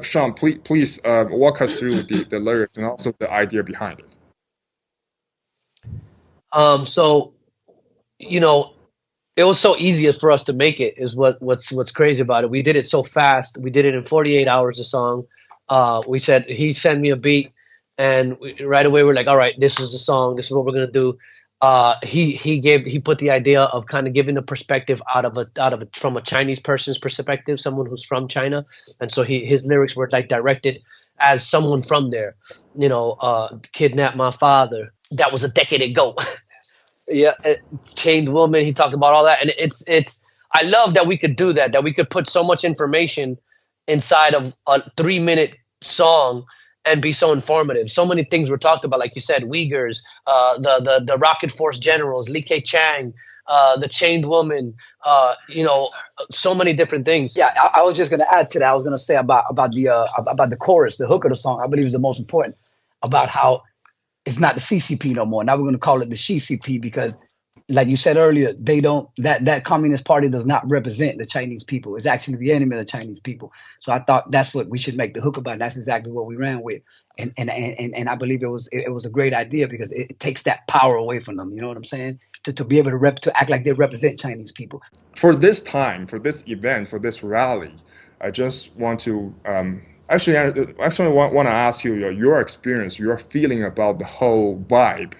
Shawn, please walk us through the lyrics and also the idea behind it. So, it was so easy for us to make it is what's crazy about it. We did it so fast. We did it in 48 hours, a song. He sent me a beat, and right away we're like, all right, this is the song. This is what we're going to do. He put the idea of kind of giving the perspective from a Chinese person's perspective, someone who's from China. And so his lyrics were like directed as someone from there, kidnapped my father. That was a decade ago. Yeah. Chained woman. He talked about all that. And I love that we could do that we could put so much information inside of a 3-minute song and be so informative. So many things were talked about, like you said, Uyghurs, the Rocket Force generals, Li Keqiang, the chained woman, so many different things. Yeah, I was just going to add to that. I was going to say about the chorus, the hook of the song. I believe is the most important, about how it's not the CCP no more. Now we're going to call it the XiCP because, like you said earlier, that Communist Party does not represent the Chinese people. It's actually the enemy of the Chinese people. So I thought that's what we should make the hook about. And that's exactly what we ran with. And I believe it was a great idea because it takes that power away from them. You know what I'm saying? To be able to act like they represent Chinese people. For this time, for this event, for this rally, I just want to actually want to ask you your experience, your feeling about the whole vibe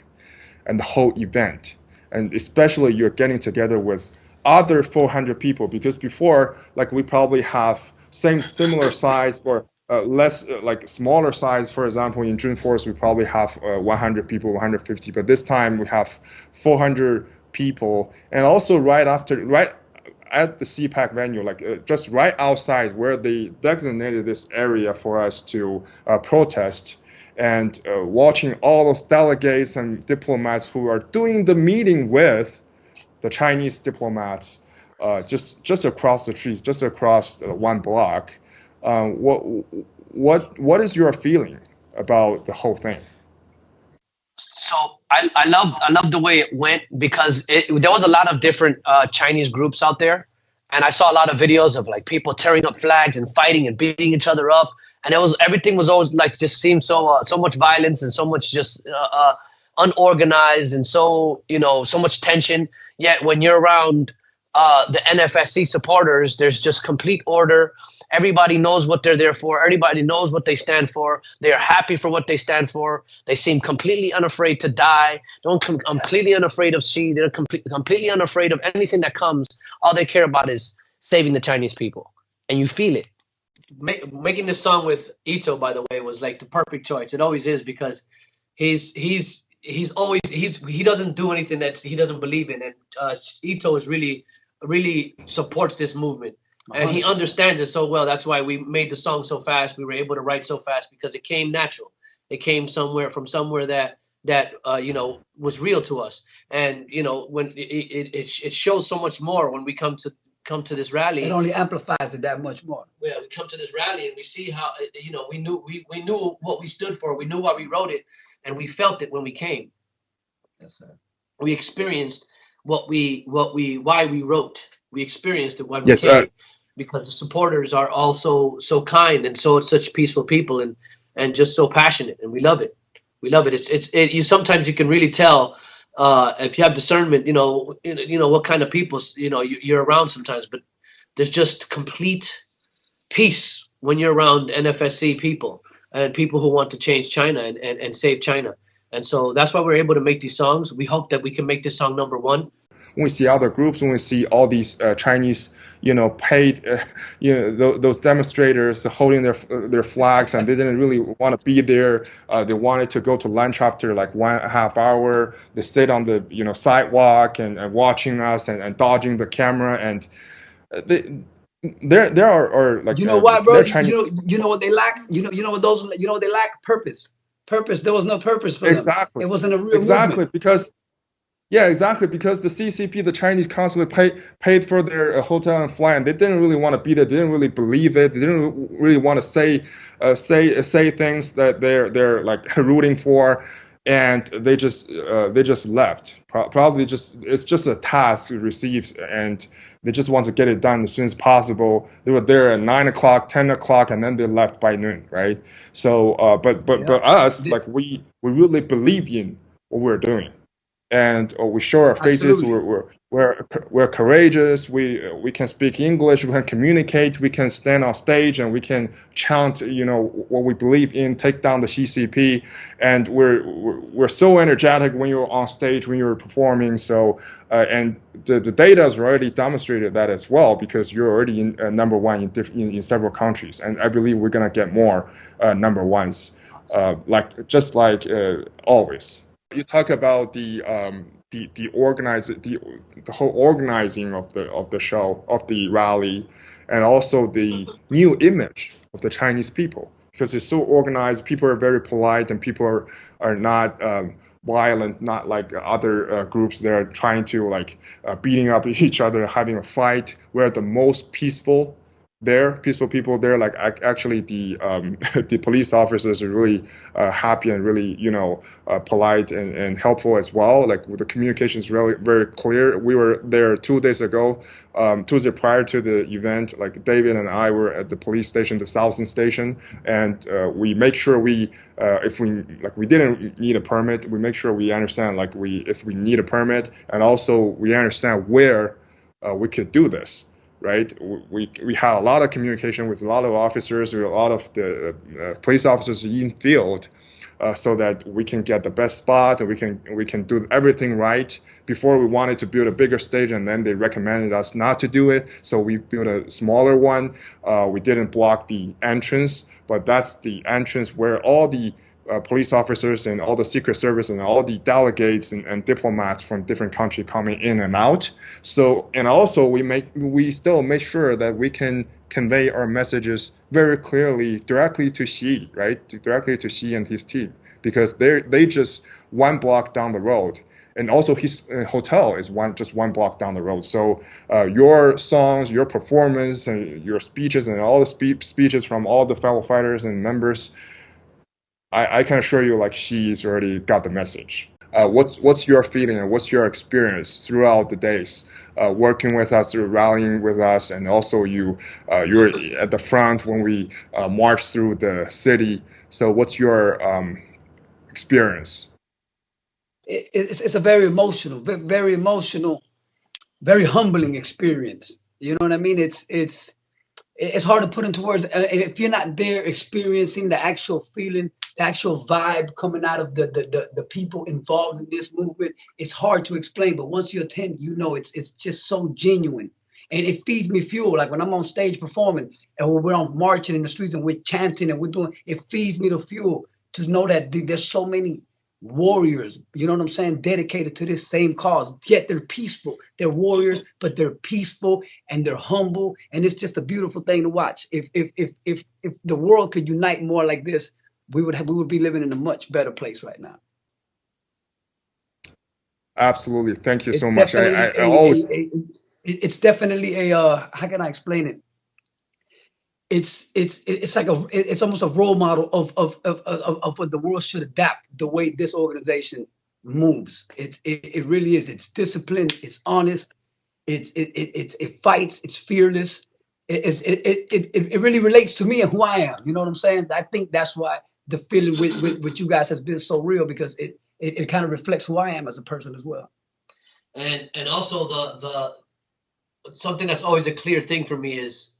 and the whole event. And especially you're getting together with other 400 people, because before, like, we probably have similar size or less, like smaller size. For example, in June 4th, we probably have 100 people, 150. But this time we have 400 people. And also right at the CPAC venue, like just right outside where they designated this area for us to protest. And watching all those delegates and diplomats who are doing the meeting with the Chinese diplomats just across the street, just across one block. What is your feeling about the whole thing? So I love the way it went because there was a lot of different Chinese groups out there, and I saw a lot of videos of like people tearing up flags and fighting and beating each other up. And everything was always like just seemed so much violence and so much just unorganized and so much tension. Yet when you're around the NFSC supporters, there's just complete order. Everybody knows what they're there for. Everybody knows what they stand for. They are happy for what they stand for. They seem completely unafraid to die. Completely unafraid of Xi. They're completely unafraid of anything that comes. All they care about is saving the Chinese people, and you feel it. Making this song with Ito, by the way, was like the perfect choice. It always is because he doesn't do anything that he doesn't believe in, and Ito is really supports this movement, and he understands it so well. That's why we made the song so fast. We were able to write so fast because it came natural. It came from somewhere that was real to us, and when it shows so much more when we come to this rally. It only amplifies it that much more. Yeah, we come to this rally and we see how we knew what we stood for. We knew why we wrote it, and we felt it when we came. Yes, sir. We experienced why we wrote. We experienced it when we came, because the supporters are also so kind and such peaceful people and just so passionate, and we love it. We love it. You sometimes you can really tell. If you have discernment, what kind of people you're around sometimes, but there's just complete peace when you're around NFSC people and people who want to change China and save China. And so that's why we're able to make these songs. We hope that we can make this song number one. When we see other groups, when we see all these Chinese, paid, those demonstrators holding their flags, and they didn't really want to be there. They wanted to go to lunch after like 1.5 hour. They sit on the sidewalk and watching us and dodging the camera. And there are like why, bro? Chinese... You know what they lack. You know what they lack? Purpose. There was no purpose for them. It wasn't a real movement. Because the CCP, the Chinese, constantly paid for their hotel and flight, and they didn't really want to be there. They didn't really believe it. They didn't really want to say things that they're like rooting for. and they just left. Probably it's just a task received, and they just want to get it done as soon as possible. They were there at 9 o'clock, 10 o'clock, and then they left by noon, right? So, but us, like we really believe in what we're doing, and we show our faces. Absolutely. We're courageous. We can speak English. We can communicate. We can stand on stage and we can chant, what we believe in. Take down the XiCP, and we're so energetic when you're on stage, when you're performing. So and the data has already demonstrated that as well, because you're already in number one in several countries, and I believe we're gonna get more number ones, like always. You talk about the whole organizing of the show, of the rally, and also the new image of the Chinese people, because it's so organized. People are very polite, and people are not violent, not like other groups that are trying to beating up each other, having a fight. We're the most peaceful people there. Like actually the police officers are really happy and really polite and helpful as well. Like the communication is really very clear. We were there 2 days ago, Tuesday prior to the event. Like David and I were at the police station, the Southern Station, and we make sure if we didn't need a permit, we make sure we understand if we need a permit, and also we understand where we could do this. Right, we had a lot of communication with a lot of officers, with a lot of the police officers in field, so that we can get the best spot and we can do everything right. Before we wanted to build a bigger stage, and then they recommended us not to do it, so we built a smaller one. We didn't block the entrance, but that's the entrance where all the police officers and all the Secret Service and all the delegates and diplomats from different countries coming in and out. So, and also we still make sure that we can convey our messages very clearly directly to Xi, right? Directly to Xi and his team, because they just one block down the road. And also his hotel is just one block down the road. So your songs, your performance, and your speeches, and all the speeches from all the fellow fighters and members, I can assure you, she's already got the message. What's your feeling and what's your experience throughout the days, working with us, rallying with us, and also you're at the front when we march through the city. So what's your experience? It's a very emotional, very humbling experience. You know what I mean? It's hard to put into words. If you're not there experiencing the actual feeling, the actual vibe coming out of the people involved in this movement, it's hard to explain. But once you attend, it's just so genuine. And it feeds me fuel. Like when I'm on stage performing and we're on marching in the streets and we're chanting and it feeds me the fuel to know that there's so many warriors, you know what I'm saying, dedicated to this same cause. Yet they're peaceful. They're warriors, but they're peaceful and they're humble. And it's just a beautiful thing to watch. If the world could unite more like this, we would be living in a much better place right now. Absolutely. Thank you so much. It's definitely how can I explain it? It's almost a role model of what the world should adapt, the way this organization moves. It really is. It's disciplined. It's honest. It fights. It's fearless. It really relates to me and who I am. You know what I'm saying? I think that's why the feeling with you guys has been so real, because it kind of reflects who I am as a person as well. And also the something that's always a clear thing for me is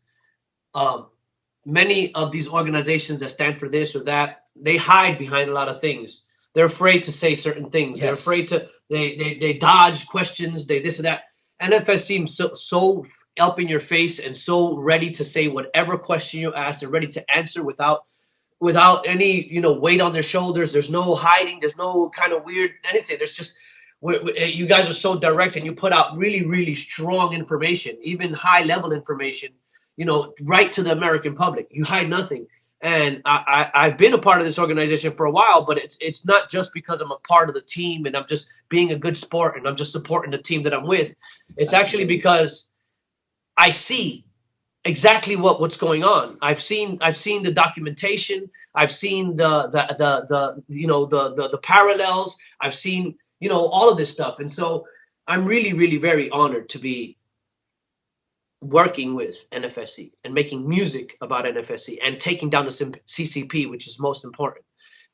many of these organizations that stand for this or that, they hide behind a lot of things. They're afraid to say certain things. Yes. They're afraid to they dodge questions. They this and that. NFS seems so up in your face and so ready to say whatever question you ask. They're ready to answer without any weight on their shoulders. There's no hiding. There's no kind of weird anything. There's just you guys are so direct, and you put out really, really strong information, even high level information, right to the American public. You hide nothing. And I've been a part of this organization for a while, but it's not just because I'm a part of the team and I'm just being a good sport and I'm just supporting the team that I'm with. It's actually because I see exactly what's going on. I've seen the documentation. I've seen the parallels. I've seen all of this stuff, and so I'm really, really very honored to be working with NFSC and making music about NFSC and taking down the CCP, which is most important.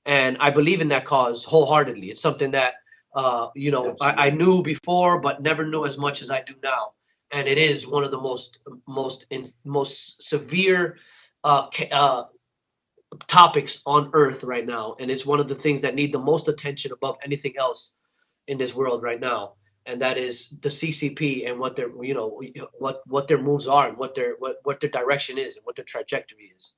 And I believe in that cause wholeheartedly. It's something that I knew before, but never knew as much as I do now. And it is one of the most severe topics on earth right now. And it's one of the things that need the most attention above anything else in this world right now. And that is the CCP and what their what their moves are and what their direction is and what their trajectory is.